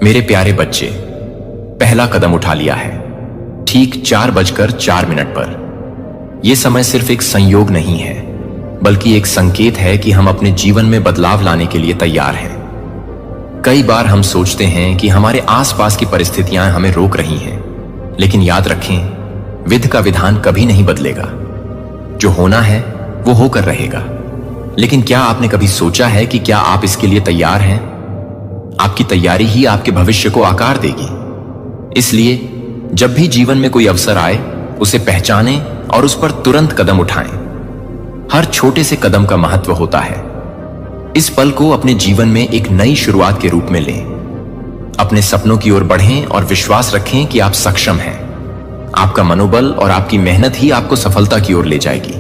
मेरे प्यारे बच्चे, पहला कदम उठा लिया है, ठीक 4:04 पर। यह समय सिर्फ एक संयोग नहीं है, बल्कि एक संकेत है कि हम अपने जीवन में बदलाव लाने के लिए तैयार हैं। कई बार हम सोचते हैं कि हमारे आसपास की परिस्थितियां हमें रोक रही हैं, लेकिन याद रखें, विधि का विधान कभी नहीं बदलेगा। जो होना है वो होकर रहेगा। लेकिन क्या आपने कभी सोचा है कि क्या आप इसके लिए तैयार हैं? आपकी तैयारी ही आपके भविष्य को आकार देगी। इसलिए जब भी जीवन में कोई अवसर आए, उसे पहचानें और उस पर तुरंत कदम उठाएं। हर छोटे से कदम का महत्व होता है। इस पल को अपने जीवन में एक नई शुरुआत के रूप में लें। अपने सपनों की ओर बढ़ें और विश्वास रखें कि आप सक्षम हैं। आपका मनोबल और आपकी मेहनत ही आपको सफलता की ओर ले जाएगी।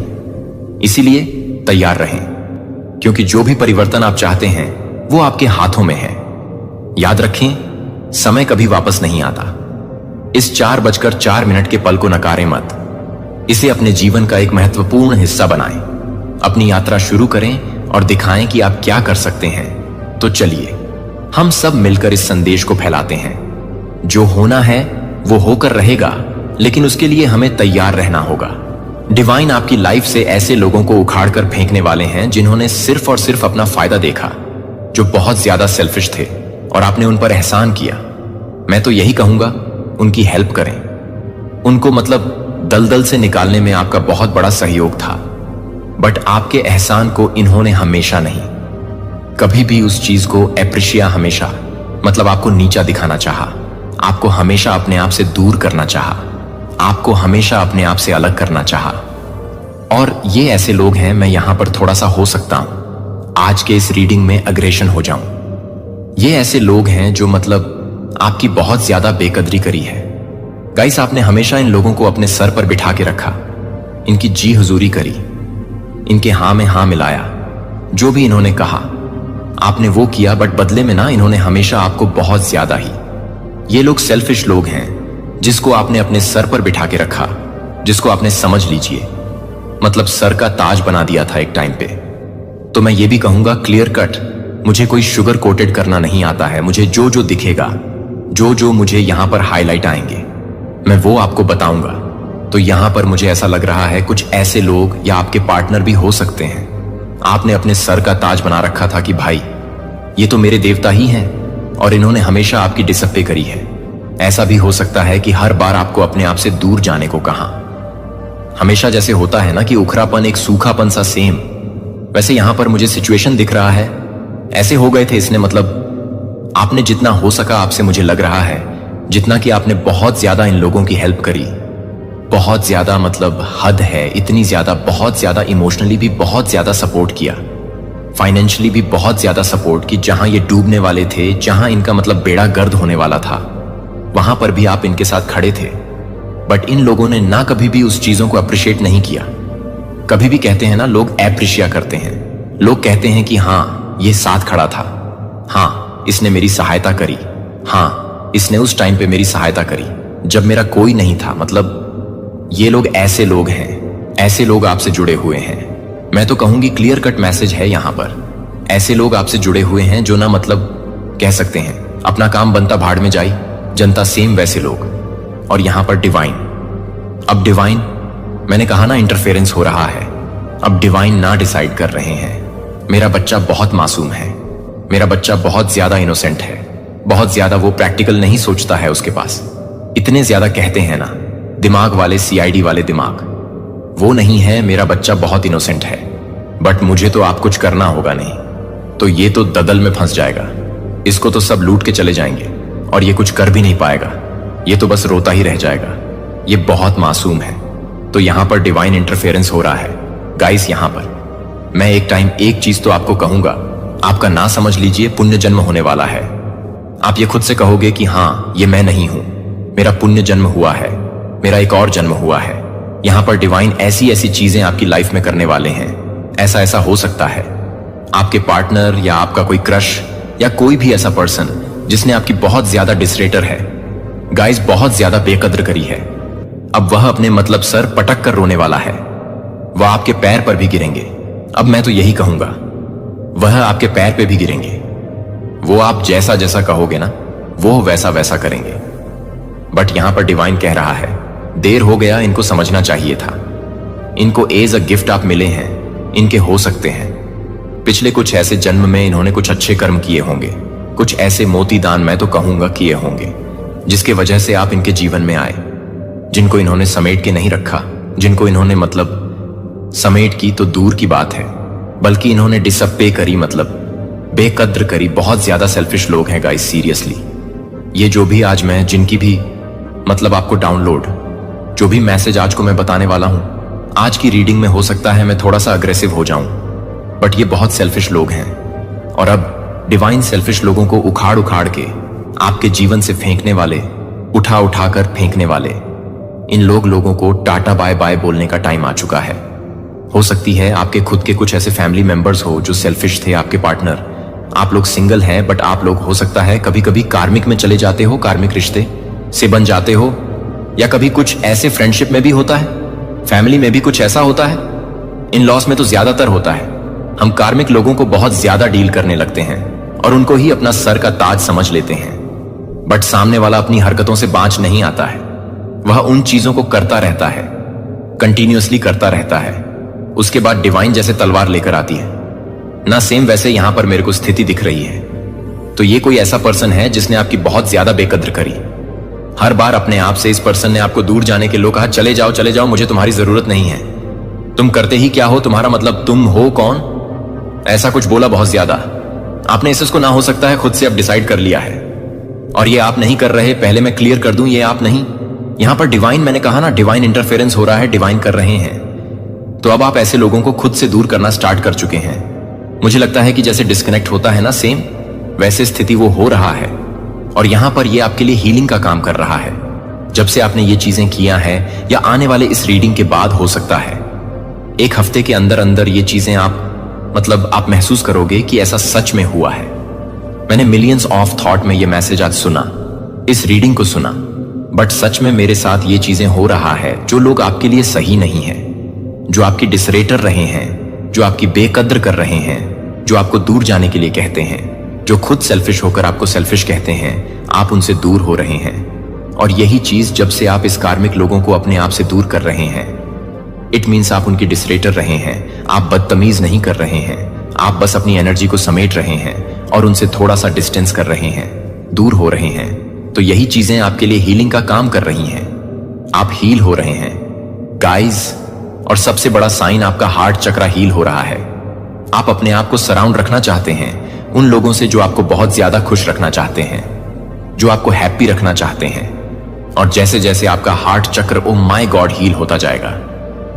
इसीलिए तैयार रहें, क्योंकि जो भी परिवर्तन आप चाहते हैं वो आपके हाथों में है। याद रखें, समय कभी वापस नहीं आता। इस 4:04 के पल को नकारें मत। इसे अपने जीवन का एक महत्वपूर्ण हिस्सा बनाएं। अपनी यात्रा शुरू करें और दिखाएं कि आप क्या कर सकते हैं। तो चलिए हम सब मिलकर इस संदेश को फैलाते हैं। जो होना है वो होकर रहेगा, लेकिन उसके लिए हमें तैयार रहना होगा। डिवाइन आपकी लाइफ से ऐसे लोगों को उखाड़कर फेंकने वाले हैं जिन्होंने सिर्फ और सिर्फ अपना फायदा देखा, जो बहुत ज्यादा सेल्फिश थे और आपने उन पर एहसान किया। मैं तो यही कहूंगा, उनकी हेल्प करें। उनको दलदल से निकालने में आपका बहुत बड़ा सहयोग था, बट आपके एहसान को इन्होंने हमेशा नहीं, कभी भी उस चीज को एप्रिशिया हमेशा आपको नीचा दिखाना चाहा। आपको हमेशा अपने आप से दूर करना चाहा। आपको हमेशा अपने आप से अलग करना चाहा। और ये ऐसे लोग हैं, मैं यहां पर थोड़ा सा हो सकता हूं आज के इस रीडिंग में अग्रेशन हो जाऊं। ये ऐसे लोग हैं जो आपकी बहुत ज्यादा बेकदरी करी है। गाइस, आपने हमेशा इन लोगों को अपने सर पर बिठा के रखा, इनकी जी हुजूरी करी, इनके हां में हां मिलाया। जो भी इन्होंने कहा आपने वो किया, बट बदले में ना इन्होंने हमेशा आपको बहुत ज्यादा ही। ये लोग सेल्फिश लोग हैं जिसको आपने अपने सर पर बिठा के रखा, जिसको आपने समझ लीजिए सर का ताज बना दिया था एक टाइम पे। तो मैं ये भी कहूंगा, क्लियर कट, मुझे कोई शुगर कोटेड करना नहीं आता है। मुझे जो जो दिखेगा, जो जो मुझे यहां पर हाईलाइट आएंगे, मैं वो आपको बताऊंगा। तो यहां पर मुझे ऐसा लग रहा है कुछ ऐसे लोग या आपके पार्टनर भी हो सकते हैं, आपने अपने सर का ताज बना रखा था कि भाई ये तो मेरे देवता ही हैं और इन्होंने हमेशा आपकी डिसप्पे करी है। ऐसा भी हो सकता है कि हर बार आपको अपने आप से दूर जाने को कहा। हमेशा जैसे होता है ना कि उखरापन, एक सूखापन सा सेम, वैसे यहां पर मुझे सिचुएशन दिख रहा है। ऐसे हो गए थे इसने, आपने जितना हो सका आपसे, मुझे लग रहा है जितना कि आपने बहुत ज्यादा इन लोगों की हेल्प करी, बहुत ज्यादा हद है, इतनी ज्यादा, बहुत ज्यादा इमोशनली भी बहुत ज्यादा सपोर्ट किया, फाइनेंशियली भी बहुत ज्यादा सपोर्ट की। जहां ये डूबने वाले थे, जहां इनका बेड़ा गर्द होने वाला था, वहां पर भी आप इनके साथ खड़े थे। बट इन लोगों ने ना कभी भी उस चीजों को अप्रिशिएट नहीं किया। कभी भी कहते हैं ना, लोग एप्रिशिएट करते हैं। लोग कहते हैं कि हाँ ये साथ खड़ा था, हाँ इसने मेरी सहायता करी, हाँ इसने उस टाइम पे मेरी सहायता करी जब मेरा कोई नहीं था। ये लोग ऐसे लोग हैं, ऐसे लोग आपसे जुड़े हुए हैं। मैं तो कहूंगी क्लियर कट मैसेज है यहां पर। ऐसे लोग आपसे जुड़े हुए हैं जो ना कह सकते हैं अपना काम बनता भाड़ में जाई, जनता सेम वैसे लोग। और यहां पर डिवाइन, अब डिवाइन, मैंने कहा ना इंटरफेरेंस हो रहा है। अब डिवाइन ना डिसाइड कर रहे हैं। मेरा बच्चा बहुत मासूम है, मेरा बच्चा बहुत ज्यादा इनोसेंट है, बहुत ज्यादा वो प्रैक्टिकल नहीं सोचता है उसके पास। इतने ज्यादा कहते हैं ना दिमाग वाले, सीआईडी वाले दिमाग, वो नहीं है। मेरा बच्चा बहुत इनोसेंट है, बट मुझे तो आप कुछ करना होगा नहीं, तो ये तो दलदल में फंस जाएगा। इसको तो सब लूट के चले जाएंगे और ये कुछ कर भी नहीं पाएगा। ये तो बस रोता ही रह जाएगा। ये बहुत मासूम है। तो यहां पर डिवाइन इंटरफेरेंस हो रहा है गाइस। यहां पर मैं एक टाइम एक चीज तो आपको कहूंगा, आपका ना समझ लीजिए, पुण्य जन्म होने वाला है। आप ये खुद से कहोगे कि हाँ ये मैं नहीं हूं, मेरा पुण्य जन्म हुआ है, मेरा एक और जन्म हुआ है। यहां पर डिवाइन ऐसी ऐसी चीजें आपकी लाइफ में करने वाले हैं। ऐसा ऐसा हो सकता है आपके पार्टनर या आपका कोई क्रश या कोई भी ऐसा पर्सन जिसने आपकी बहुत ज्यादा डिसरेटर है, गाइस, बहुत ज्यादा बेकद्र करी है। अब वह अपने सर पटक कर रोने वाला है। वह आपके पैर पर भी गिरेंगे। अब मैं तो यही कहूंगा, वह आपके पैर पे भी गिरेंगे। वो आप जैसा जैसा कहोगे ना वो वैसा वैसा करेंगे। बट यहां पर डिवाइन कह रहा है, देर हो गया, इनको समझना चाहिए था। इनको एज अ गिफ्ट आप मिले हैं, इनके हो सकते हैं पिछले कुछ ऐसे जन्म में इन्होंने कुछ अच्छे कर्म किए होंगे, कुछ ऐसे मोती दान मैं तो कहूंगा किए होंगे, जिसके वजह से आप इनके जीवन में आए, जिनको इन्होंने समेट के नहीं रखा, जिनको इन्होंने मतलब समेट की तो दूर की बात है, बल्कि इन्होंने डिसअप्पे करी, मतलब बेकद्र करी। बहुत ज्यादा सेल्फिश लोग हैं गाइस, सीरियसली। ये जो भी आज मैं जिनकी भी मतलब आपको डाउनलोड जो भी मैसेज आज को मैं बताने वाला हूं, आज की रीडिंग में हो सकता है मैं थोड़ा सा अग्रेसिव हो जाऊं, बट ये बहुत सेल्फिश लोग हैं। और अब डिवाइन सेल्फिश लोगों को उखाड़ उखाड़ के आपके जीवन से फेंकने वाले, उठा उठा कर फेंकने वाले इन लोगों को टाटा बाय बाय बोलने का टाइम आ चुका है। हो सकती है आपके खुद के कुछ ऐसे फैमिली मेंबर्स हो जो सेल्फिश थे, आपके पार्टनर, आप लोग सिंगल हैं, बट आप लोग हो सकता है कभी कभी कार्मिक में चले जाते हो, कार्मिक रिश्ते से बन जाते हो, या कभी कुछ ऐसे फ्रेंडशिप में भी होता है, फैमिली में भी कुछ ऐसा होता है, इन लॉस में तो ज्यादातर होता है। हम कार्मिक लोगों को बहुत ज्यादा डील करने लगते हैं और उनको ही अपना सर का ताज समझ लेते हैं, बट सामने वाला अपनी हरकतों से बाँच नहीं आता है। वह उन चीजों को करता रहता है, कंटिन्यूअसली करता रहता है। उसके बाद डिवाइन जैसे तलवार लेकर आती है ना, सेम वैसे यहां पर मेरे को स्थिति दिख रही है। तो ये कोई ऐसा पर्सन है जिसने आपकी बहुत ज्यादा बेकद्र करी। हर बार अपने आप से इस पर्सन ने आपको दूर जाने के लिए कहा, चले जाओ, मुझे तुम्हारी जरूरत नहीं है, तुम करते ही क्या हो, तुम्हारा मतलब तुम हो कौन, ऐसा कुछ बोला बहुत ज्यादा। आपने इसको ना हो सकता है खुद से अब डिसाइड कर लिया है, और ये आप नहीं कर रहे। पहले मैं क्लियर कर दूं, ये आप नहीं, यहां पर डिवाइन, मैंने कहा ना डिवाइन इंटरफेरेंस हो रहा है, डिवाइन कर रहे हैं। तो अब आप ऐसे लोगों को खुद से दूर करना स्टार्ट कर चुके हैं। मुझे लगता है कि जैसे डिस्कनेक्ट होता है ना, सेम वैसे स्थिति वो हो रहा है। और यहां पर ये आपके लिए हीलिंग का काम कर रहा है। जब से आपने ये चीजें किया है, या आने वाले इस रीडिंग के बाद हो सकता है, एक हफ्ते के अंदर अंदर ये चीजें आप महसूस करोगे कि ऐसा सच में हुआ है। मैंने मिलियंस ऑफ थॉट में ये मैसेज आज सुना, इस रीडिंग को सुना, बट सच में मेरे साथ ये चीजें हो रहा है। जो लोग आपके लिए सही नहीं है, जो आपकी डिसरेटर रहे हैं, जो आपकी बेकद्र कर रहे हैं, जो आपको दूर जाने के लिए कहते हैं, जो खुद सेल्फिश होकर आपको सेल्फिश कहते हैं, आप उनसे दूर हो रहे हैं। और यही चीज जब से आप इस कार्मिक लोगों को अपने आप से दूर कर रहे हैं, इट मीन्स आप उनकी डिसरेटर रहे हैं, आप बदतमीज नहीं कर रहे हैं, आप बस अपनी एनर्जी को समेट रहे हैं और उनसे थोड़ा सा डिस्टेंस कर रहे हैं, दूर हो रहे हैं। तो यही चीजें आपके लिए हीलिंग का काम कर रही हैं। आप हील हो रहे हैं गाइज, और सबसे बड़ा साइन आपका हार्ट चक्रा हील हो रहा है। आप अपने आप को सराउंड रखना चाहते हैं उन लोगों से जो आपको बहुत ज्यादा खुश रखना चाहते हैं, जो आपको हैप्पी रखना चाहते हैं। और जैसे जैसे आपका हार्ट चक्र ओ माय गॉड हील होता जाएगा,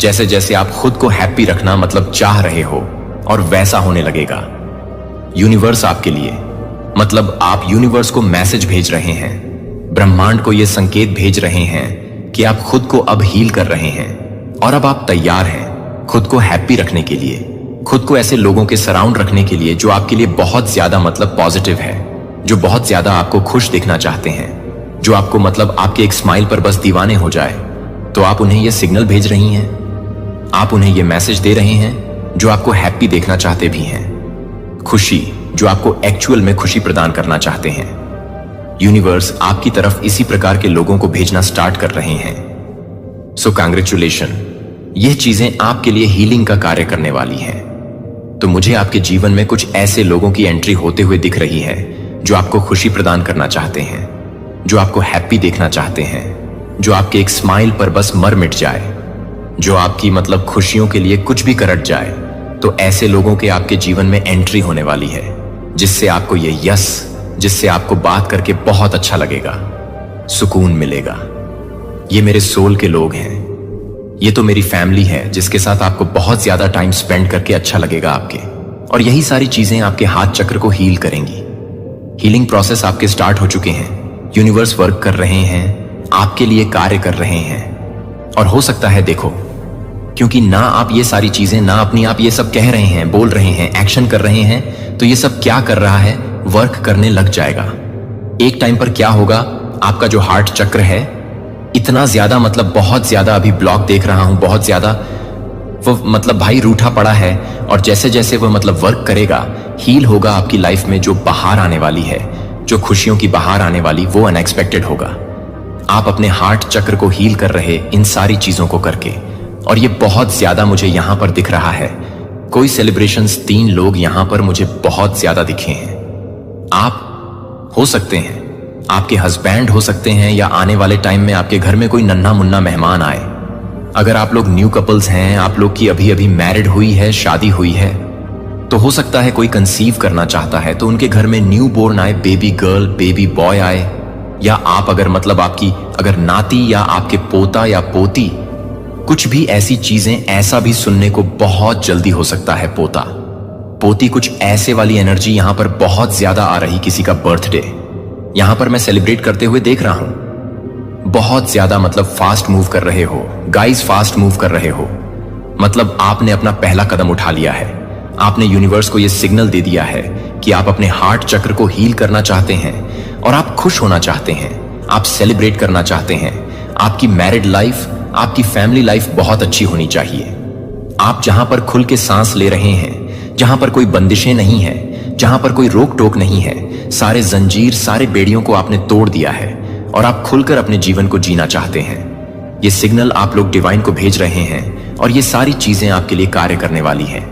जैसे जैसे आप खुद को हैप्पी रखना मतलब चाह रहे हो, और वैसा होने लगेगा। यूनिवर्स आपके लिए, मतलब आप यूनिवर्स को मैसेज भेज रहे हैं, ब्रह्मांड को यह संकेत भेज रहे हैं कि आप खुद को अब हील कर रहे हैं। और अब आप तैयार हैं खुद को हैप्पी रखने के लिए, खुद को ऐसे लोगों के सराउंड रखने के लिए जो आपके लिए बहुत ज्यादा मतलब पॉजिटिव है, जो बहुत ज्यादा आपको खुश देखना चाहते हैं, जो आपको मतलब आपके एक स्माइल पर बस दीवाने हो जाए। तो आप उन्हें यह सिग्नल भेज रही हैं, आप उन्हें यह मैसेज दे रहे हैं जो आपको हैप्पी देखना चाहते भी हैं, खुशी जो आपको एक्चुअल में खुशी प्रदान करना चाहते हैं। यूनिवर्स आपकी तरफ इसी प्रकार के लोगों को भेजना स्टार्ट कर रहे हैं। सो कांग्रेचुलेशन, यह चीजें आपके लिए हीलिंग का कार्य करने वाली हैं। तो मुझे आपके जीवन में कुछ ऐसे लोगों की एंट्री होते हुए दिख रही है जो आपको खुशी प्रदान करना चाहते हैं, जो आपको हैप्पी देखना चाहते हैं, जो आपके एक स्माइल पर बस मर मिट जाए, जो आपकी मतलब खुशियों के लिए कुछ भी करट जाए। तो ऐसे लोगों के आपके जीवन में एंट्री होने वाली है, जिससे आपको ये यस, जिससे आपको बात करके बहुत अच्छा लगेगा, सुकून मिलेगा। ये मेरे सोल के लोग हैं, ये तो मेरी फैमिली है जिसके साथ आपको बहुत ज्यादा टाइम स्पेंड करके अच्छा लगेगा आपके। और यही सारी चीजें आपके हाथ चक्र को हील करेंगी। हीलिंग प्रोसेस आपके स्टार्ट हो चुके हैं, यूनिवर्स वर्क कर रहे हैं, आपके लिए कार्य कर रहे हैं। और हो सकता है देखो, क्योंकि ना आप ये सारी चीजें ना अपनी आप ये सब कह रहे हैं, बोल रहे हैं, एक्शन कर रहे हैं, तो ये सब क्या कर रहा है, वर्क करने लग जाएगा। एक टाइम पर क्या होगा, आपका जो हार्ट चक्र है इतना ज्यादा मतलब बहुत ज्यादा अभी ब्लॉक देख रहा हूं, बहुत ज्यादा वो मतलब भाई रूठा पड़ा है। और जैसे जैसे वो मतलब वर्क करेगा, हील होगा आपकी लाइफ में जो बाहर आने वाली है, जो खुशियों की बहार आने वाली वो अनएक्सपेक्टेड होगा। आप अपने हार्ट चक्र को हील कर रहे इन सारी चीजों को करके, और ये बहुत ज्यादा मुझे यहां पर दिख रहा है। कोई सेलिब्रेशंस 3 लोग यहां पर मुझे बहुत ज्यादा दिखे हैं। आप हो सकते हैं, आपके हस्बैंड हो सकते हैं, या आने वाले टाइम में आपके घर में कोई नन्हा मुन्ना मेहमान आए। अगर आप लोग न्यू कपल्स हैं, आप लोग की अभी अभी मैरिड हुई है, शादी हुई है, तो हो सकता है कोई कंसीव करना चाहता है तो उनके घर में न्यू बोर्न आए, बेबी गर्ल, बेबी बॉय आए। या आप अगर मतलब आपकी अगर नाती या आपके पोता या पोती, कुछ भी ऐसी चीजें, ऐसा भी सुनने को बहुत जल्दी हो सकता है। पोता पोती, कुछ ऐसे वाली एनर्जी यहां पर बहुत ज्यादा आ रही। किसी का बर्थडे यहां पर मैं सेलिब्रेट करते हुए देख रहा हूं। बहुत ज्यादा मतलब फास्ट मूव कर रहे हो गाइस, फास्ट मूव कर रहे हो। मतलब आपने अपना पहला कदम उठा लिया है। आपने यूनिवर्स को यह सिग्नल दे दिया है कि आप अपने हार्ट चक्र को हील करना चाहते हैं और आप खुश होना चाहते हैं, आप सेलिब्रेट करना चाहते हैं। आपकी मैरिड लाइफ, आपकी फैमिली लाइफ बहुत अच्छी होनी चाहिए। आप जहां पर खुल के सांस ले रहे हैं, जहां पर कोई बंदिशें नहीं है, जहां पर कोई रोक टोक नहीं है, सारे जंजीर, सारे बेड़ियों को आपने तोड़ दिया है और आप खुलकर अपने जीवन को जीना चाहते हैं। ये सिग्नल आप लोग डिवाइन को भेज रहे हैं और ये सारी चीजें आपके लिए कार्य करने वाली हैं।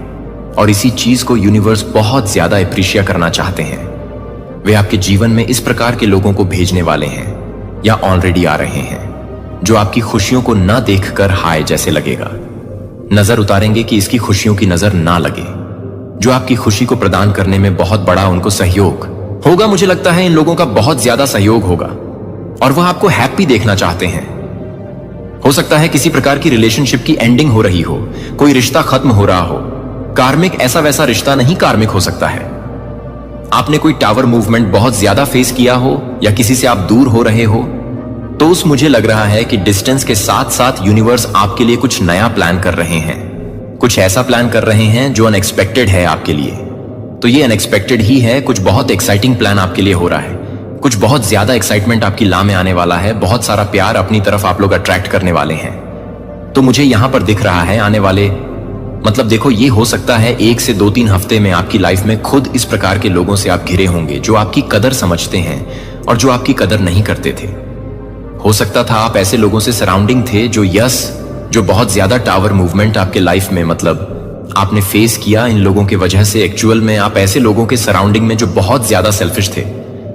और इसी चीज को यूनिवर्स बहुत ज्यादा अप्रिशिएट करना चाहते हैं। वे आपके जीवन में इस प्रकार के लोगों को भेजने वाले हैं या ऑलरेडी आ रहे हैं, जो आपकी खुशियों को ना देखकर हाय जैसे लगेगा। नजर उतारेंगे कि इसकी खुशियों की नजर ना लगे, जो आपकी खुशी को प्रदान करने में बहुत बड़ा उनको सहयोग होगा। मुझे लगता है इन लोगों का बहुत ज्यादा सहयोग होगा और वह आपको हैप्पी देखना चाहते हैं। हो सकता है किसी प्रकार की रिलेशनशिप की एंडिंग हो रही हो, कोई रिश्ता खत्म हो रहा हो। कार्मिक ऐसा वैसा रिश्ता नहीं, कार्मिक हो सकता है आपने कोई टावर मूवमेंट बहुत ज्यादा फेस किया हो या किसी से आप दूर हो रहे हो, तो उस मुझे लग रहा है कि डिस्टेंस के साथ साथ यूनिवर्स आपके लिए कुछ नया प्लान कर रहे हैं। कुछ ऐसा प्लान कर रहे हैं जो अनएक्सपेक्टेड है आपके लिए। तो ये अनएक्सपेक्टेड ही है, कुछ बहुत एक्साइटिंग प्लान आपके लिए हो रहा है। कुछ बहुत ज्यादा एक्साइटमेंट आपकी ला में आने वाला है। बहुत सारा प्यार अपनी तरफ आप लोग अट्रैक्ट करने वाले हैं। तो मुझे यहां पर दिख रहा है आने वाले, मतलब देखो, ये हो सकता है 1 से 2-3 हफ्ते में आपकी लाइफ में खुद इस प्रकार के लोगों से आप घिरे होंगे जो आपकी कदर समझते हैं और जो आपकी कदर नहीं करते थे। हो सकता था आप ऐसे लोगों से सराउंडिंग थे जो बहुत ज्यादा टावर मूवमेंट आपके लाइफ में मतलब आपने फेस किया। इन लोगों की वजह से एक्चुअल में आप ऐसे लोगों के सराउंडिंग में जो बहुत ज्यादा सेल्फिश थे,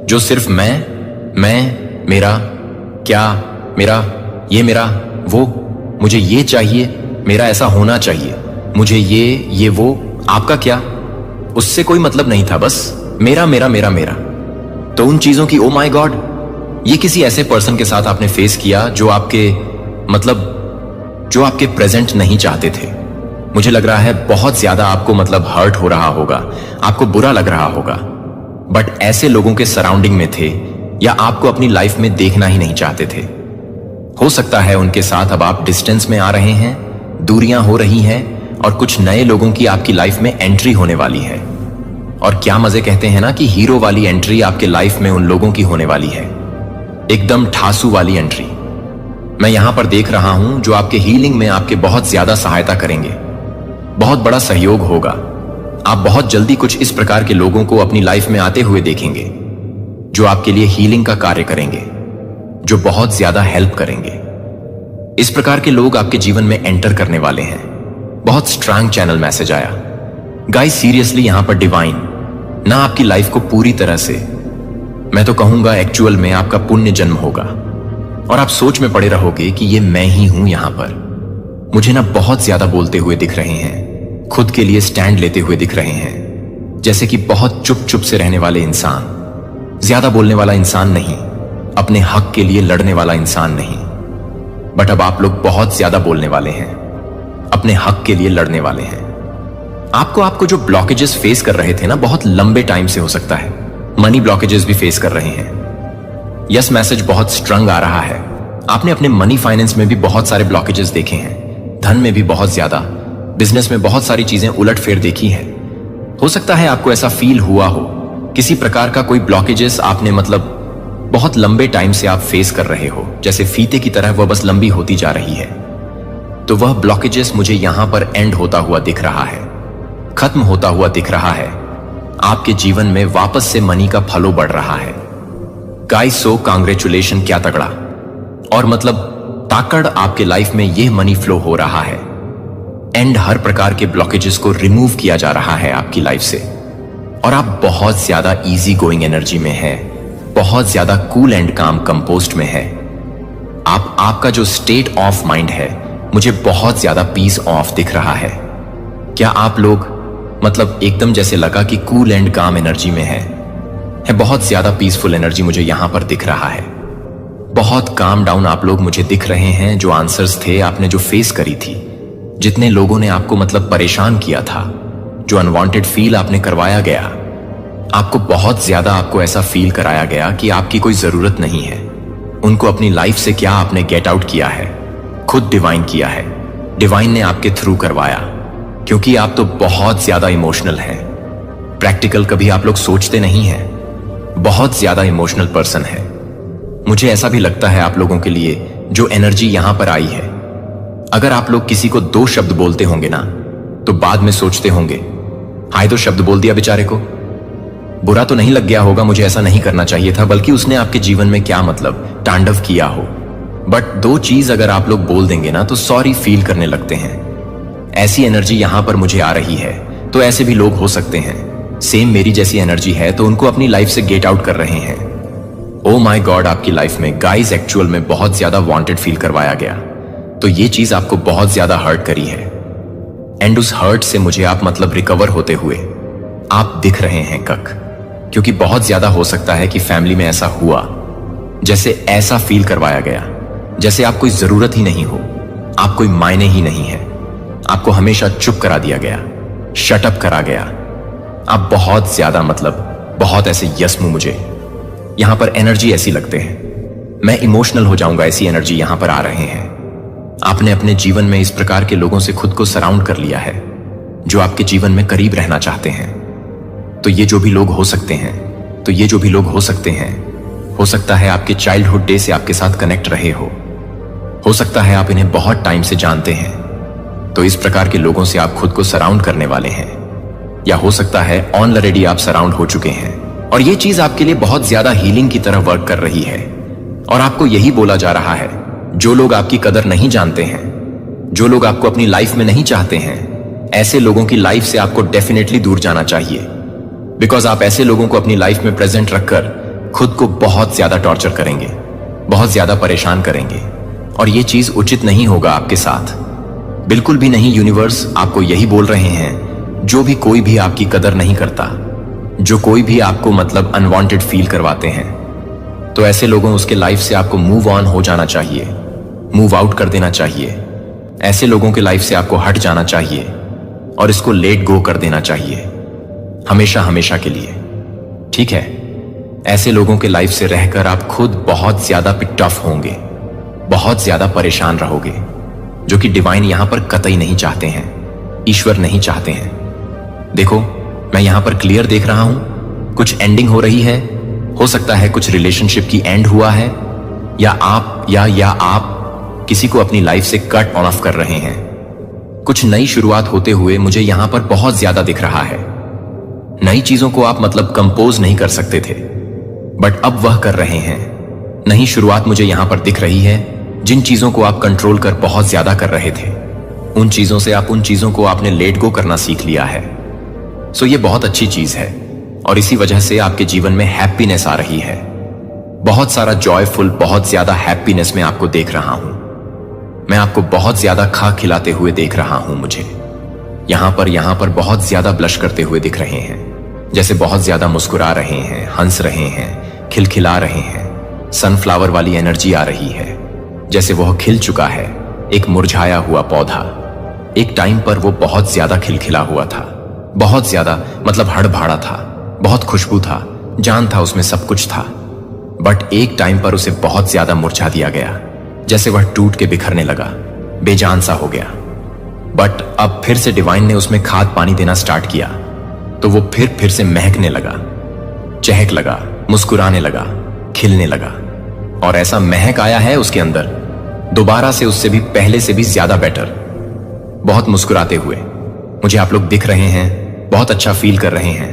जो सिर्फ मैं, मेरा, क्या, मेरा, ये मेरा, वो, मुझे ये चाहिए, मेरा ऐसा होना चाहिए, मुझे ये वो, आपका क्या, उससे कोई मतलब नहीं था, बस मेरा मेरा मेरा मेरा। तो उन चीजों की, ओ माय गॉड, ये किसी ऐसे पर्सन के साथ आपने फेस किया जो आपके मतलब जो आपके प्रेजेंट नहीं चाहते थे। मुझे लग रहा है बहुत ज्यादा आपको मतलब हर्ट हो रहा होगा, आपको बुरा लग रहा होगा, बट ऐसे लोगों के सराउंडिंग में थे या आपको अपनी लाइफ में देखना ही नहीं चाहते थे। हो सकता है उनके साथ अब आप डिस्टेंस में आ रहे हैं, दूरियां हो रही हैं और कुछ नए लोगों की आपकी लाइफ में एंट्री होने वाली है। और क्या मजे कहते हैं ना कि हीरो वाली एंट्री आपके लाइफ में उन लोगों की होने वाली है, एकदम ठासू वाली एंट्री। मैं यहां पर देख रहा हूं जो आपके हीलिंग में आपके बहुत ज्यादा सहायता करेंगे, बहुत बड़ा सहयोग होगा। आप बहुत जल्दी कुछ इस प्रकार के लोगों को अपनी लाइफ में आते हुए देखेंगे जो आपके लिए हीलिंग का कार्य करेंगे, जो बहुत ज्यादा हेल्प करेंगे। इस प्रकार के लोग आपके जीवन में एंटर करने वाले हैं। बहुत स्ट्रांग चैनल मैसेज आया गाइस, सीरियसली यहां पर डिवाइन ना आपकी लाइफ को पूरी तरह से, मैं तो कहूंगा एक्चुअल में आपका पुण्य जन्म होगा और आप सोच में पड़े रहोगे कि ये मैं ही हूं यहां पर। मुझे ना बहुत ज्यादा बोलते हुए दिख रहे हैं, खुद के लिए स्टैंड लेते हुए दिख रहे हैं, जैसे कि बहुत चुप चुप से रहने वाले इंसान, ज्यादा बोलने वाला इंसान नहीं, अपने हक के लिए लड़ने वाला इंसान नहीं। बट अब आप लोग बहुत ज्यादा बोलने वाले हैं, अपने हक के लिए लड़ने वाले हैं। आपको जो ब्लॉकेजेस फेस कर रहे थे ना बहुत लंबे टाइम से, हो सकता है मनी ब्लॉकेजेस भी फेस कर रहे हैं। यस मैसेज बहुत स्ट्रंग आ रहा है। आपने अपने मनी फाइनेंस में भी बहुत सारे ब्लॉकेजेस देखे हैं, धन में भी बहुत ज्यादा, बिजनेस में बहुत सारी चीजें उलट फेर देखी हैं। हो सकता है आपको ऐसा फील हुआ हो, किसी प्रकार का कोई ब्लॉकेजेस आपने मतलब बहुत लंबे टाइम से आप फेस कर रहे हो, जैसे फीते की तरह वह बस लंबी होती जा रही है। तो वह ब्लॉकेजेस मुझे यहां पर एंड होता हुआ दिख रहा है, खत्म होता हुआ दिख रहा है। आपके जीवन में वापस से मनी का फ्लो बढ़ रहा है। गाइस, सो कांग्रेचुलेशन, क्या तगड़ा। और मतलब ताकड़ आपके लाइफ में यह मनी फ्लो हो रहा है एंड हर प्रकार के ब्लॉकेजेस को रिमूव किया जा रहा है आपकी लाइफ से। और आप बहुत ज्यादा इजी गोइंग एनर्जी में है, बहुत ज्यादा कूल एंड काम कंपोस्ट में है। आपका जो स्टेट ऑफ माइंड है, मुझे बहुत ज्यादा पीस ऑफ दिख रहा है। क्या आप लोग मतलब एकदम जैसे लगा कि कूल एंड काम एनर्जी में है बहुत ज्यादा पीसफुल एनर्जी मुझे यहां पर दिख रहा है। बहुत काम डाउन आप लोग मुझे दिख रहे हैं। जो आंसर्स थे आपने जो फेस करी थी, जितने लोगों ने आपको मतलब परेशान किया था, जो अनवांटेड फील आपने करवाया गया, आपको बहुत ज्यादा आपको ऐसा फील कराया गया कि आपकी कोई जरूरत नहीं है। उनको अपनी लाइफ से क्या आपने गेट आउट किया है, खुद डिवाइन किया है। डिवाइन ने आपके थ्रू करवाया, क्योंकि आप तो बहुत ज्यादा इमोशनल हैं। प्रैक्टिकल कभी आप लोग सोचते नहीं हैं, बहुत ज्यादा इमोशनल पर्सन है। मुझे ऐसा भी लगता है आप लोगों के लिए जो एनर्जी यहां पर आई है, अगर आप लोग किसी को 2 शब्द बोलते होंगे ना, तो बाद में सोचते होंगे हाय तो शब्द बोल दिया बेचारे को, बुरा तो नहीं लग गया होगा, मुझे ऐसा नहीं करना चाहिए था, बल्कि उसने आपके जीवन में क्या मतलब तांडव किया हो। बट 2 चीज अगर आप लोग बोल देंगे ना, तो सॉरी फील करने लगते हैं। ऐसी एनर्जी यहां पर मुझे आ रही है, तो ऐसे भी लोग हो सकते हैं, सेम मेरी जैसी एनर्जी है, तो उनको अपनी लाइफ से गेट आउट कर रहे हैं। ओ माय गॉड, आपकी लाइफ में गाइस एक्चुअल में बहुत ज्यादा वांटेड फील करवाया गया, तो ये चीज आपको बहुत ज्यादा हर्ट करी है। एंड उस हर्ट से मुझे आप मतलब रिकवर होते हुए आप दिख रहे हैं कक, क्योंकि बहुत ज्यादा हो सकता है कि फैमिली में ऐसा हुआ, जैसे ऐसा फील करवाया गया जैसे आप कोई जरूरत ही नहीं हो, आप कोई मायने ही नहीं है, आपको हमेशा चुप करा दिया गया, शटअप करा गया। आप बहुत ज्यादा मतलब बहुत ऐसे यस्मु, मुझे यहां पर एनर्जी ऐसी लगते हैं, मैं इमोशनल हो जाऊंगा, ऐसी एनर्जी यहां पर आ रहे हैं। आपने अपने जीवन में इस प्रकार के लोगों से खुद को सराउंड कर लिया है, जो आपके जीवन में करीब रहना चाहते हैं। तो ये जो भी लोग हो सकते हैं, हो सकता है आपके चाइल्डहुड डे से आपके साथ कनेक्ट रहे हो सकता है आप इन्हें बहुत टाइम से जानते हैं, तो इस प्रकार के लोगों से आप खुद को सराउंड करने वाले हैं। या हो सकता है ऑलरेडी आप सराउंड हो चुके हैं और ये चीज आपके लिए बहुत ज्यादा हीलिंग की तरह वर्क कर रही है। और आपको यही बोला जा रहा है, जो लोग आपकी कदर नहीं जानते हैं, जो लोग आपको अपनी लाइफ में नहीं चाहते हैं, ऐसे लोगों की लाइफ से आपको डेफिनेटली दूर जाना चाहिए। बिकॉज आप ऐसे लोगों को अपनी लाइफ में प्रेजेंट रखकर खुद को बहुत ज्यादा टॉर्चर करेंगे, बहुत ज्यादा परेशान करेंगे, और ये चीज उचित नहीं होगा आपके साथ, बिल्कुल भी नहीं। यूनिवर्स आपको यही बोल रहे हैं, जो भी कोई भी आपकी कदर नहीं करता, जो कोई भी आपको मतलब अनवांटेड फील करवाते हैं, तो ऐसे लोगों उसके लाइफ से आपको मूव ऑन हो जाना चाहिए, मूव आउट कर देना चाहिए। ऐसे लोगों के लाइफ से आपको हट जाना चाहिए और इसको लेट गो कर देना चाहिए, हमेशा हमेशा के लिए, ठीक है। ऐसे लोगों के लाइफ से रहकर आप खुद बहुत ज्यादा पिक्ड ऑफ होंगे, बहुत ज्यादा परेशान रहोगे, जो कि डिवाइन यहां पर कतई नहीं चाहते हैं, ईश्वर नहीं चाहते हैं। देखो, मैं यहां पर क्लियर देख रहा हूं, कुछ एंडिंग हो रही है, हो सकता है कुछ रिलेशनशिप की एंड हुआ है, या आप किसी को अपनी लाइफ से कट ऑफ कर रहे हैं। कुछ नई शुरुआत होते हुए मुझे यहां पर बहुत ज्यादा दिख रहा है। नई चीजों को आप मतलब कंपोज नहीं कर सकते थे, बट अब वह कर रहे हैं। नई शुरुआत मुझे यहां पर दिख रही है, जिन चीजों को आप कंट्रोल कर बहुत ज्यादा कर रहे थे, उन चीजों को आपने लेट गो करना सीख लिया है। सो ये बहुत अच्छी चीज है, और इसी वजह से आपके जीवन में हैप्पीनेस आ रही है। बहुत सारा जॉयफुल, बहुत ज्यादा हैप्पीनेस में आपको देख रहा हूं। मैं आपको बहुत ज्यादा खा खिलाते हुए देख रहा हूं। मुझे यहां पर बहुत ज्यादा ब्लश करते हुए दिख रहे हैं, जैसे बहुत ज्यादा मुस्कुरा रहे हैं, हंस रहे हैं, खिलखिला रहे हैं। सनफ्लावर वाली एनर्जी आ रही है, जैसे वह खिल चुका है, एक मुरझाया हुआ पौधा। एक टाइम पर वो बहुत ज्यादा खिलखिला हुआ था, बहुत ज्यादा मतलब हड़भाड़ा था, बहुत खुशबू था, जान था, उसमें सब कुछ था। बट एक टाइम पर उसे बहुत ज्यादा मुरझा दिया गया, जैसे वह टूट के बिखरने लगा, बेजान सा हो गया। बट अब फिर से डिवाइन ने उसमें खाद पानी देना स्टार्ट किया, तो वो फिर से महकने लगा, चहक लगा, मुस्कुराने लगा, खिलने लगा, और ऐसा महक आया है उसके अंदर दोबारा से, उससे भी पहले से भी ज्यादा बेटर। बहुत मुस्कुराते हुए मुझे आप लोग दिख रहे हैं, बहुत अच्छा फील कर रहे हैं,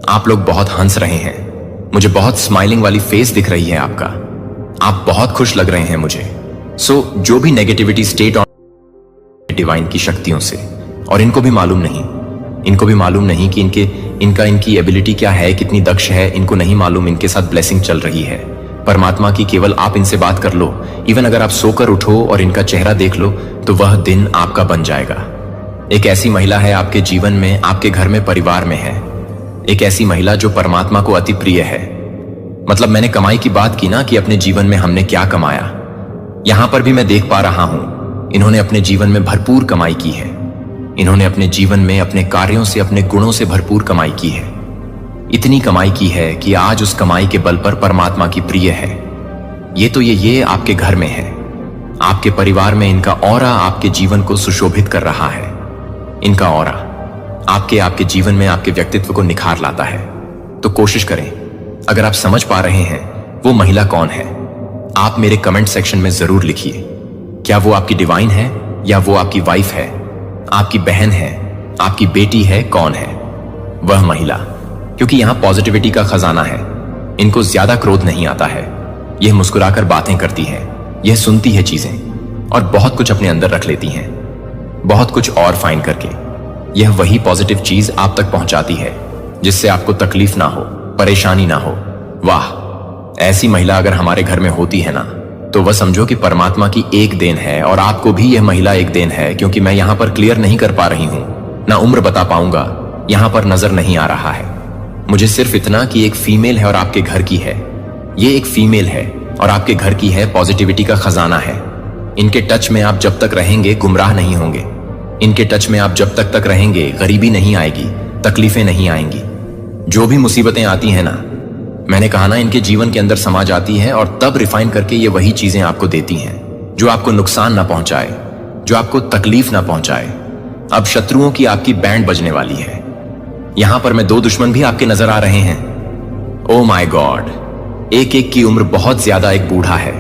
आप लोग बहुत हंस रहे हैं, मुझे बहुत स्माइलिंग वाली फेस दिख रही है आपका, आप बहुत खुश लग रहे हैं मुझे। सो जो भी नेगेटिविटी स्टेट ऑन डिवाइन की शक्तियों से, और इनको भी मालूम नहीं कि इनकी एबिलिटी क्या है, कितनी दक्ष है, इनको नहीं मालूम इनके साथ ब्लेसिंग चल रही है परमात्मा की। केवल आप इनसे बात कर लो, इवन अगर आप सोकर उठो और इनका चेहरा देख लो तो वह दिन आपका बन जाएगा। एक ऐसी महिला है आपके जीवन में, आपके घर में, परिवार में है, एक ऐसी महिला जो परमात्मा को अति प्रिय है। मतलब मैंने कमाई की बात की ना कि अपने जीवन में हमने क्या कमाया, यहां पर भी मैं देख पा रहा हूं इन्होंने अपने जीवन में भरपूर कमाई की है। इन्होंने अपने जीवन में अपने कार्यों से, अपने गुणों से भरपूर कमाई की है। इतनी कमाई की है कि आज उस कमाई के बल पर परमात्मा की प्रिय है। ये आपके घर में है, आपके परिवार में इनका ऑरा आपके जीवन को सुशोभित कर रहा है। इनका ऑरा आपके जीवन में आपके व्यक्तित्व को निखार लाता है। तो कोशिश करें, अगर आप समझ पा रहे हैं वो महिला कौन है, आप मेरे कमेंट सेक्शन में जरूर लिखिए। क्या वो आपकी डिवाइन है, या वो आपकी वाइफ है, आपकी बहन है, आपकी बेटी है, कौन है वह महिला? क्योंकि यहां पॉजिटिविटी का खजाना है। इनको ज्यादा क्रोध नहीं आता है, यह मुस्कुराकर बातें करती है, यह सुनती है चीजें और बहुत कुछ अपने अंदर रख लेती हैं, बहुत कुछ और फाइन करके यह वही पॉजिटिव चीज आप तक पहुंचाती है जिससे आपको तकलीफ ना हो, परेशानी ना हो। वाह, ऐसी महिला अगर हमारे घर में होती है ना, तो वह समझो कि परमात्मा की एक देन है। और आपको भी यह महिला एक देन है, क्योंकि मैं यहां पर क्लियर नहीं कर पा रही हूं, ना उम्र बता पाऊंगा, यहां पर नजर नहीं आ रहा है मुझे, सिर्फ इतना कि एक फीमेल है और आपके घर की है। ये एक फीमेल है और आपके घर की है, पॉजिटिविटी का खजाना है। इनके टच में आप जब तक रहेंगे गुमराह नहीं होंगे। इनके टच में आप जब तक रहेंगे गरीबी नहीं आएगी, तकलीफें नहीं आएंगी। जो भी मुसीबतें आती हैं ना, मैंने कहा ना, इनके जीवन के अंदर समा जाती है और तब रिफाइन करके ये वही चीजें आपको देती हैं जो आपको नुकसान ना पहुंचाए, जो आपको तकलीफ ना पहुंचाए। अब शत्रुओं की आपकी बैंड बजने वाली है। यहां पर मैं 2 दुश्मन भी आपके नजर आ रहे हैं। ओ माय गॉड, एक एक की उम्र बहुत ज्यादा। एक बूढ़ा है,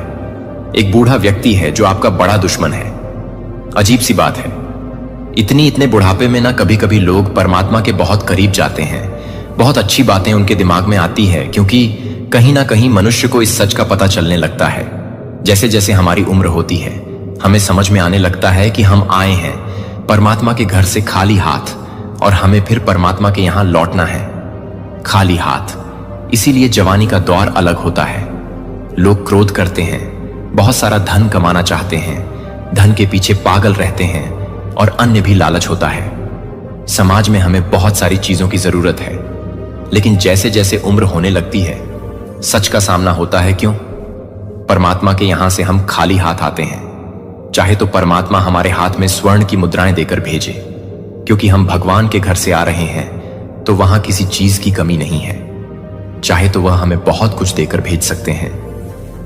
एक बूढ़ा व्यक्ति है जो आपका बड़ा दुश्मन है। अजीब सी बात है, इतने बुढ़ापे में ना कभी कभी लोग परमात्मा के बहुत करीब जाते हैं, बहुत अच्छी बातें उनके दिमाग में आती है, क्योंकि कहीं ना कहीं मनुष्य को इस सच का पता चलने लगता है। जैसे जैसे हमारी उम्र होती है, हमें समझ में आने लगता है कि हम आए हैं परमात्मा के घर से खाली हाथ, और हमें फिर परमात्मा के यहां लौटना है खाली हाथ। इसीलिए जवानी का दौर अलग होता है। लोग क्रोध करते हैं, बहुत सारा धन कमाना चाहते हैं, धन के पीछे पागल रहते हैं, और अन्य भी लालच होता है। समाज में हमें बहुत सारी चीजों की जरूरत है, लेकिन जैसे जैसे उम्र होने लगती है, सच का सामना होता है। क्यों? परमात्मा के यहां से हम खाली हाथ आते हैं। चाहे तो परमात्मा हमारे हाथ में स्वर्ण की मुद्राएं देकर भेजे, क्योंकि हम भगवान के घर से आ रहे हैं, तो वहां किसी चीज की कमी नहीं है। चाहे तो वह हमें बहुत कुछ देकर भेज सकते हैं,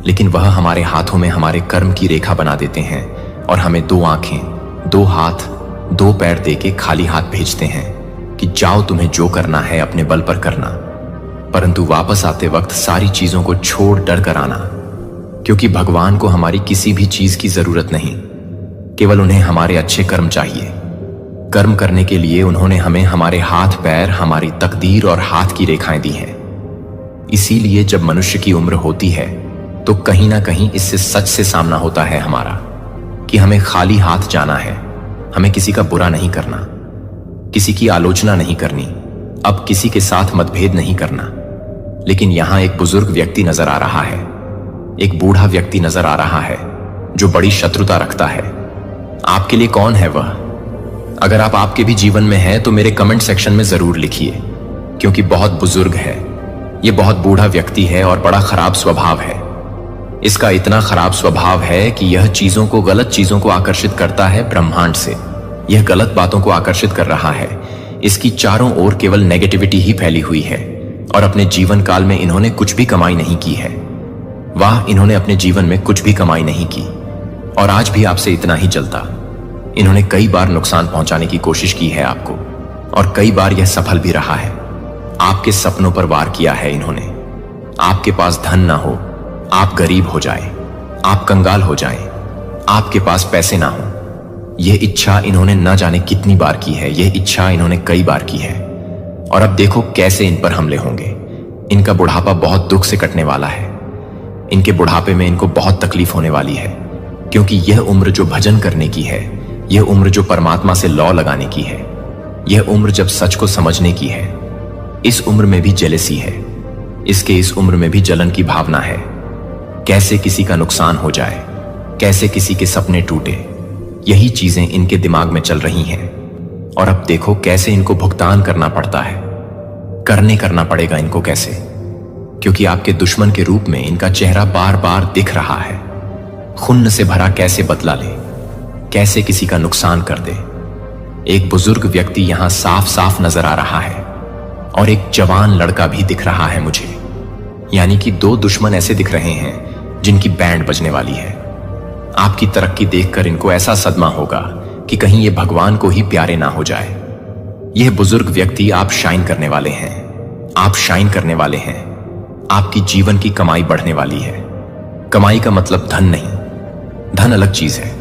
लेकिन वह हमारे हाथों में हमारे कर्म की रेखा बना देते हैं और हमें 2 आंखें, 2 हाथ, 2 पैर देके खाली हाथ भेजते हैं कि जाओ, तुम्हें जो करना है अपने बल पर करना, परंतु वापस आते वक्त सारी चीजों को छोड़ डर कर आना, क्योंकि भगवान को हमारी किसी भी चीज की जरूरत नहीं, केवल उन्हें हमारे अच्छे कर्म चाहिए। कर्म करने के लिए उन्होंने हमें हमारे हाथ पैर, हमारी तकदीर और हाथ की रेखाएं दी हैं। इसीलिए जब मनुष्य की उम्र होती है तो कहीं ना कहीं इससे सच से सामना होता है हमारा, कि हमें खाली हाथ जाना है। हमें किसी का बुरा नहीं करना, किसी की आलोचना नहीं करनी, अब किसी के साथ मतभेद नहीं करना। लेकिन यहां एक बुजुर्ग व्यक्ति नजर आ रहा है, एक बूढ़ा व्यक्ति नजर आ रहा है जो बड़ी शत्रुता रखता है। आपके लिए कौन है वह? अगर आप आपके भी जीवन में हैं तो मेरे कमेंट सेक्शन में जरूर लिखिए, क्योंकि बहुत बुजुर्ग है, ये बहुत बूढ़ा व्यक्ति है और बड़ा खराब स्वभाव है। इसका इतना खराब स्वभाव है कि यह चीजों को, गलत चीजों को आकर्षित करता है ब्रह्मांड से। यह गलत बातों को आकर्षित कर रहा है। इसकी चारों ओर केवल नेगेटिविटी ही फैली हुई है, और अपने जीवन काल में इन्होंने कुछ भी कमाई नहीं की है। वाह, इन्होंने अपने जीवन में कुछ भी कमाई नहीं की, और आज भी आपसे इतना ही चलता। इन्होंने कई बार नुकसान पहुंचाने की कोशिश की है आपको, और कई बार यह सफल भी रहा है। आपके सपनों पर वार किया है इन्होंने। आपके पास धन ना हो, आप गरीब हो जाए, आप कंगाल हो जाएं, आपके पास पैसे ना हो, यह इच्छा इन्होंने न जाने कितनी बार की है। यह इच्छा इन्होंने कई बार की है, और अब देखो कैसे इन पर हमले होंगे, इनका बुढ़ापा बहुत दुख से कटने वाला है। इनके बुढ़ापे में इनको बहुत तकलीफ होने वाली है, क्योंकि यह उम्र जो भजन करने की है, यह उम्र जो परमात्मा से लौ लगाने की है, यह उम्र जब सच को समझने की है। इस उम्र में भी जेलेसी है, इसके इस उम्र में भी जलन की भावना है। कैसे किसी का नुकसान हो जाए, कैसे किसी के सपने टूटे, यही चीजें इनके दिमाग में चल रही हैं। और अब देखो कैसे इनको भुगतान करना पड़ता है, करना पड़ेगा इनको कैसे, क्योंकि आपके दुश्मन के रूप में इनका चेहरा बार बार दिख रहा है। खून से भरा कैसे बदला ले, कैसे किसी का नुकसान कर दे। एक बुजुर्ग व्यक्ति यहां साफ साफ नजर आ रहा है और एक जवान लड़का भी दिख रहा है मुझे। यानी कि दो दुश्मन ऐसे दिख रहे हैं जिनकी बैंड बजने वाली है। आपकी तरक्की देखकर इनको ऐसा सदमा होगा कि कहीं ये भगवान को ही प्यारे ना हो जाए। यह बुजुर्ग व्यक्ति, आप शाइन करने वाले हैं, आप शाइन करने वाले हैं। आपकी जीवन की कमाई बढ़ने वाली है। कमाई का मतलब धन नहीं, धन अलग चीज है।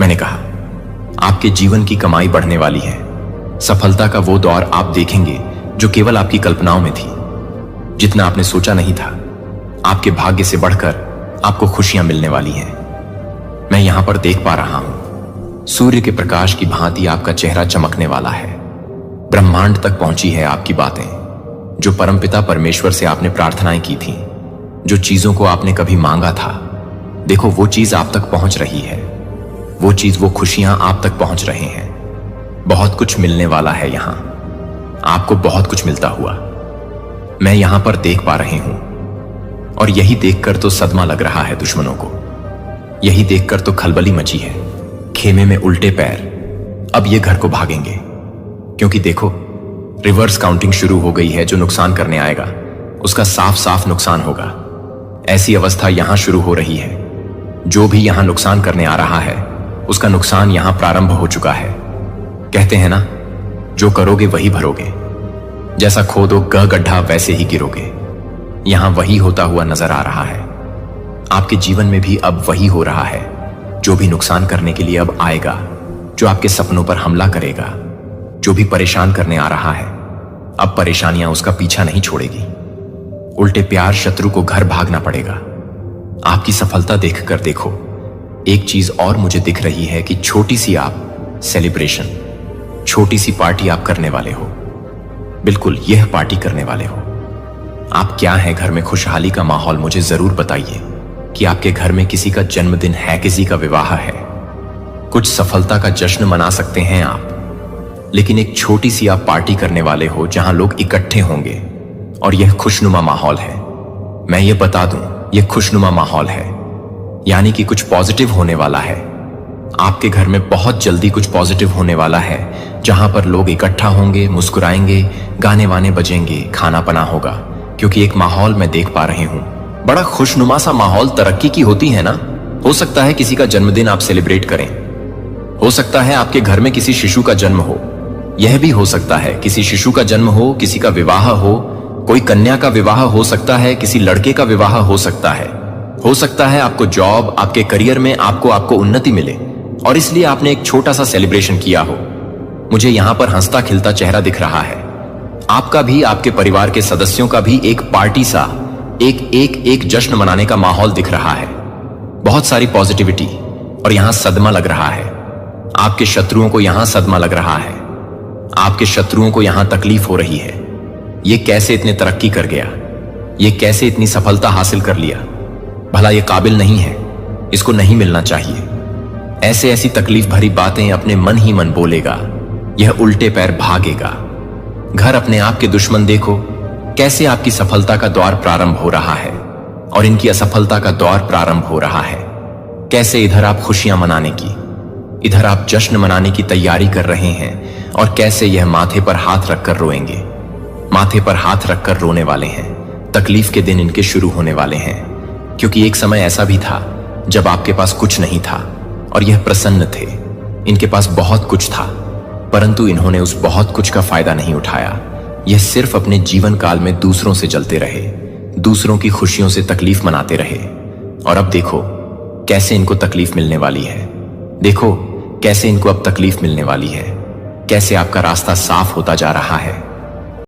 मैंने कहा आपके जीवन की कमाई बढ़ने वाली है। सफलता का वो दौर आप देखेंगे जो केवल आपकी कल्पनाओं में थी, जितना आपने सोचा नहीं था। आपके भाग्य से बढ़कर आपको खुशियां मिलने वाली हैं। मैं यहां पर देख पा रहा हूं, सूर्य के प्रकाश की भांति आपका चेहरा चमकने वाला है। ब्रह्मांड तक पहुंची है आपकी बातें। जो परमपिता परमेश्वर से आपने प्रार्थनाएं की थी, जो चीजों को आपने कभी मांगा था, देखो वो चीज आप तक पहुंच रही है। वो चीज, वो खुशियां आप तक पहुंच रहे हैं। बहुत कुछ मिलने वाला है यहां, आपको बहुत कुछ मिलता हुआ मैं यहां पर देख पा रही हूं। और यही देखकर तो सदमा लग रहा है दुश्मनों को, यही देखकर तो खलबली मची है। खेमे में उल्टे पैर, अब ये घर को भागेंगे, क्योंकि देखो रिवर्स काउंटिंग शुरू हो गई है। जो नुकसान करने आएगा उसका साफ साफ नुकसान होगा। ऐसी अवस्था यहां शुरू हो रही है। जो भी यहां नुकसान करने आ रहा है उसका नुकसान यहां प्रारंभ हो चुका है। कहते हैं ना, जो करोगे वही भरोगे। जैसा खोदो गड्ढा वैसे ही गिरोगे। यहां वही होता हुआ नजर आ रहा है। आपके जीवन में भी अब वही हो रहा है। जो भी नुकसान करने के लिए अब आएगा, जो आपके सपनों पर हमला करेगा, जो भी परेशान करने आ रहा है, अब परेशानियां उसका पीछा नहीं छोड़ेगी। उल्टे प्यार शत्रु को घर भागना पड़ेगा। आपकी सफलता देखकर देखो, एक चीज और मुझे दिख रही है कि छोटी सी आप सेलिब्रेशन, छोटी सी पार्टी आप करने वाले हो। बिल्कुल यह पार्टी करने वाले हो। आप क्या है घर में खुशहाली का माहौल, मुझे जरूर बताइए कि आपके घर में किसी का जन्मदिन है, किसी का विवाह है, कुछ सफलता का जश्न मना सकते हैं आप। लेकिन एक छोटी सी आप पार्टी करने वाले हो जहां लोग इकट्ठे होंगे और यह खुशनुमा माहौल है। मैं ये बता दूं, यह खुशनुमा माहौल है, यानी कि कुछ पॉजिटिव होने वाला है। आपके घर में बहुत जल्दी कुछ पॉजिटिव होने वाला है, जहां पर लोग इकट्ठा होंगे, मुस्कुराएंगे, गाने वाने बजेंगे, खाना पना होगा। क्योंकि एक माहौल मैं देख पा रही हूं, बड़ा खुशनुमा सा माहौल तरक्की की होती है ना। हो सकता है किसी का जन्मदिन आप सेलिब्रेट करें, हो सकता है आपके घर में किसी शिशु का जन्म हो, यह भी हो सकता है किसी शिशु का जन्म हो, किसी का विवाह हो, कोई कन्या का विवाह हो सकता है, किसी लड़के का विवाह हो सकता है। हो सकता है आपको जॉब, आपके करियर में आपको उन्नति मिले और इसलिए आपने एक छोटा सा सेलिब्रेशन किया हो। मुझे यहां पर हंसता खिलता चेहरा दिख रहा है। आपका भी, आपके परिवार के सदस्यों का भी एक पार्टी सा, एक जश्न मनाने का माहौल दिख रहा है। बहुत सारी पॉजिटिविटी, और यहां सदमा लग रहा है। आपके शत्रुओं को यहां सदमा लग रहा है। आपके शत्रुओं को यहां तकलीफ हो रही है। ये कैसे इतने तरक्की कर गया, ये कैसे इतनी सफलता हासिल कर लिया, भला ये काबिल नहीं है, इसको नहीं मिलना चाहिए। ऐसे ऐसी तकलीफ भरी बातें अपने मन ही मन बोलेगा, यह उल्टे पैर भागेगा। घर अपने आप के दुश्मन देखो, कैसे आपकी सफलता का दौर प्रारंभ हो रहा है और इनकी असफलता का दौर प्रारंभ हो रहा है। कैसे इधर आप खुशियां मनाने की, इधर आप जश्न मनाने की तैयारी कर रहे हैं, और कैसे यह माथे पर हाथ रखकर रोएंगे, माथे पर हाथ रखकर रोने वाले हैं। तकलीफ के दिन इनके शुरू होने वाले हैं, क्योंकि एक समय ऐसा भी था जब आपके पास कुछ नहीं था और यह प्रसन्न थे। इनके पास बहुत कुछ था, परंतु इन्होंने उस बहुत कुछ का फायदा नहीं उठाया। यह सिर्फ अपने जीवन काल में दूसरों से जलते रहे, दूसरों की खुशियों से तकलीफ मनाते रहे। और अब देखो कैसे इनको तकलीफ मिलने वाली है। देखो कैसे इनको अब तकलीफ मिलने वाली है, कैसे आपका रास्ता साफ होता जा रहा है।